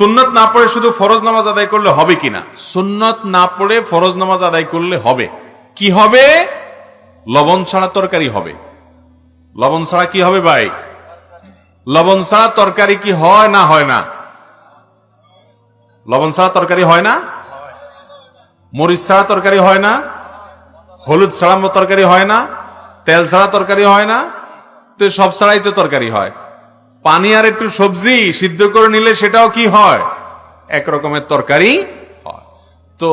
সুন্নত না পড়ে শুধু ফরজ নামাজ আদায় করলে হবে কিনা? সুন্নত না পড়ে ফরজ নামাজ আদায় করলে হবে। কি হবে? লবণ ছাড়া তরকারি হবে। লবণ ছাড়া কি হবে ভাই? লবণ ছাড়া তরকারি কি হয় না হয় না? লবণ ছাড়া তরকারি হয় না? মরিচ ছাড়া তরকারি হয় না? হলুদ ছাড়া তরকারি হয় না? তেল ছাড়া তরকারি হয় না? তো সব ছাড়াই তো তরকারি হয়। পানি আর একটু সবজি সিদ্ধ করে নিলে সেটাও কি হয়? এক রকমের তরকারি হয়। তো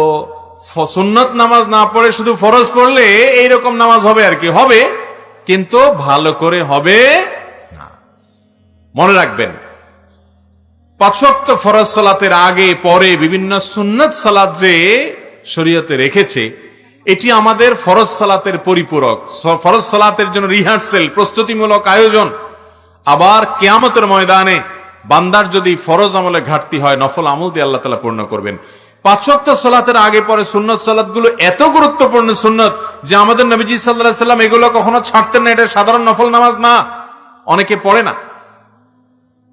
সুন্নত নামাজ না পড়ে শুধু ফরজ পড়লে এইরকম নামাজ হবে আর কি, হবে, কিন্তু ভালো করে হবে না। মনে রাখবেন, ৫ ওয়াক্ত ফরজ সালাতের আগে পরে বিভিন্ন সুন্নত সালাত যে শরীয়তে রেখেছে, এটি আমাদের ফরজ সালাতের পরিপূরক। ফরজ সালাতের জন্য রিহার্সেল, প্রস্তুতিমূলক আয়োজন। আবার কিয়ামতের ময়দানে বান্দার যদি ফরজ আমলে ঘাটতি হয়, নফল আমল দিয়ে আল্লাহ তাআলা পূর্ণ করবেন। ৫ ওয়াক্ত সালাতের আগে পরে সুন্নত সালাতগুলো এত গুরুত্বপূর্ণ সুন্নত যে আমাদের নবীজি সাল্লাল্লাহু আলাইহি সাল্লাম এগুলো কখনো ছাড়তেন না। এটা সাধারণ নফল নামাজ না, অনেকে পড়ে না।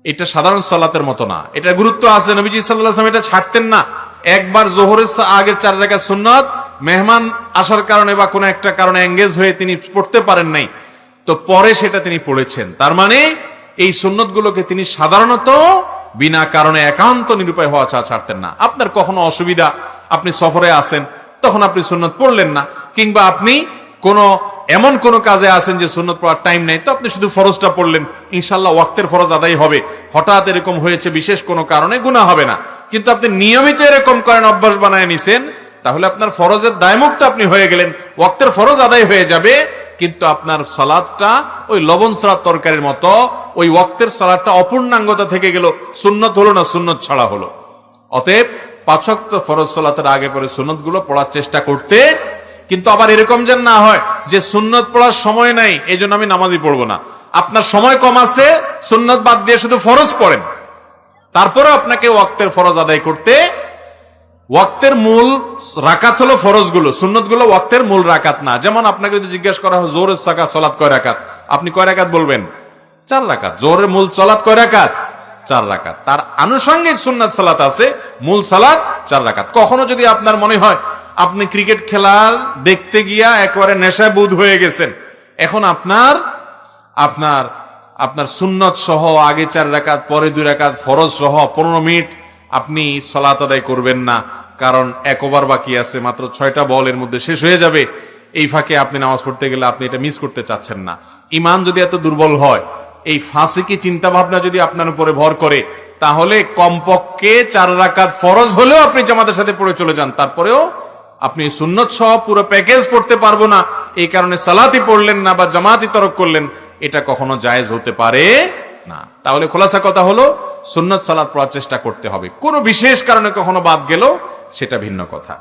এটা সাধারণ সালাতের মতো না, এটা গুরুত্ব আছে। নবীজি সাল্লাল্লাহু আলাইহি ওয়াসাল্লাম এটা ছাড়তেন না। একবার যোহরের আগের 4 রাকাত সুন্নত মেহমান আসার কারণে বা কোনো একটা কারণে এঙ্গেজ হয়ে তিনি পড়তে পারেন নাই, তো পরে সেটা তিনি পড়েছেন। তার মানে এই সুন্নতগুলোকে তিনি সাধারণত বিনা কারণে একান্ত নিরুপায় হওয়া ছাড়তেন না। আপনার কখনো অসুবিধা, আপনি সফরে আছেন, তখন আপনি সুন্নত পড়লেন না, কিংবা আপনি এমন কোন কাজে আছেন যে সুন্নত পড়ার টাইম নেই, তো আপনি শুধু ফরজটা পড়লেন, ইনশাআল্লাহ ওয়াক্তের ফরজ আদায় হবে। হঠাৎ এরকম হয়েছে বিশেষ কোনো কারণে, গুনাহ হবে না। কিন্তু আপনি নিয়মিত এরকম করেন, অভ্যাস বানায় নিছেন, তাহলে আপনার ফরজের দায়মুক্ত আপনি হয়ে গেলেন, ওয়াক্তের ফরজ আদায় হয়ে যাবে, কিন্তু আপনার সালাতটা ওই লবণ ছাড়া তরকারির মতো, ওই ওয়াক্তের সালাতটা অপূর্ণাঙ্গতা থেকে গেল, সুন্নত হলো না, সুন্নত ছাড়া হলো। অতএব ৫ ওয়াক্ত ফরজ সালাতের আগে পরে সুন্নতগুলো পড়ার চেষ্টা করতে, কিন্তু আবার এরকম যেন না হয় যে সুন্নত পড়ার সময় নাই এই জন্য আমি নামাজই পড়বো না। আপনার সময় কম আছে, সুন্নত বাদ দিয়ে শুধু ফরজ পড়েন, তারপরে আপনাকে ওয়াক্তের ফরজ আদায় করতে, ওয়াক্তের মূল রাকাত হলো ফরজগুলো, সুন্নতগুলো ওয়াক্তের মূল রাকাত না। যেমন আপনাকে যদি জিজ্ঞাসা করা হয় জোহরের সালাত কয় রাকাত, আপনি কয় রাকাত বলবেন? 4 রাকাত। জোহরের মূল সালাত কয় রাকাত? 4 রাকাত। তার আনুষঙ্গিক সুন্নাত সালাত আছে, মূল সালাত 4 রাকাত। কখনো যদি আপনার মনে হয় আপনি ক্রিকেট খেলার দেখতে গিয়া একেবারে নেশায় বুধ হয়ে গেছেন, এখন আপনার সুন্নত সহ আগে 4 রাকাত, পরে 2 রাকাত, ফরজ সহ 15 মিনিট আপনি সালাত আদায় করবেন না, কারণ 1 ওভার বাকি আছে, মাত্র 6টা বল এর মধ্যে শেষ হয়ে যাবে। এই ফাঁকে আপনি নামাজ পড়তে গেলে আপনি এটা মিস করতে চাচ্ছেন না। ঈমান যদি এত দুর্বল হয়, এই ফাসিকি চিন্তা ভাবনা যদি আপনার উপরে ভর করে, তাহলে কমপক্ষে 4 রাকাত ফরজ হলেও আপনি জামাতের সাথে পড়ে চলে যান, তারপরেও আপনি সুন্নত সহ পুরো প্যাকেজ পড়তে পারবো না, এই কারণে সালাতই পড়লেন না বা জামাতই তরক করলেন, এটা কখনো জায়েজ হতে পারে না। তাহলে খোলাসা কথা হলো, সুন্নত সালাত পড়ার চেষ্টা করতে হবে। কোনো বিশেষ কারণে কখনো বাদ গেল সেটা ভিন্ন কথা।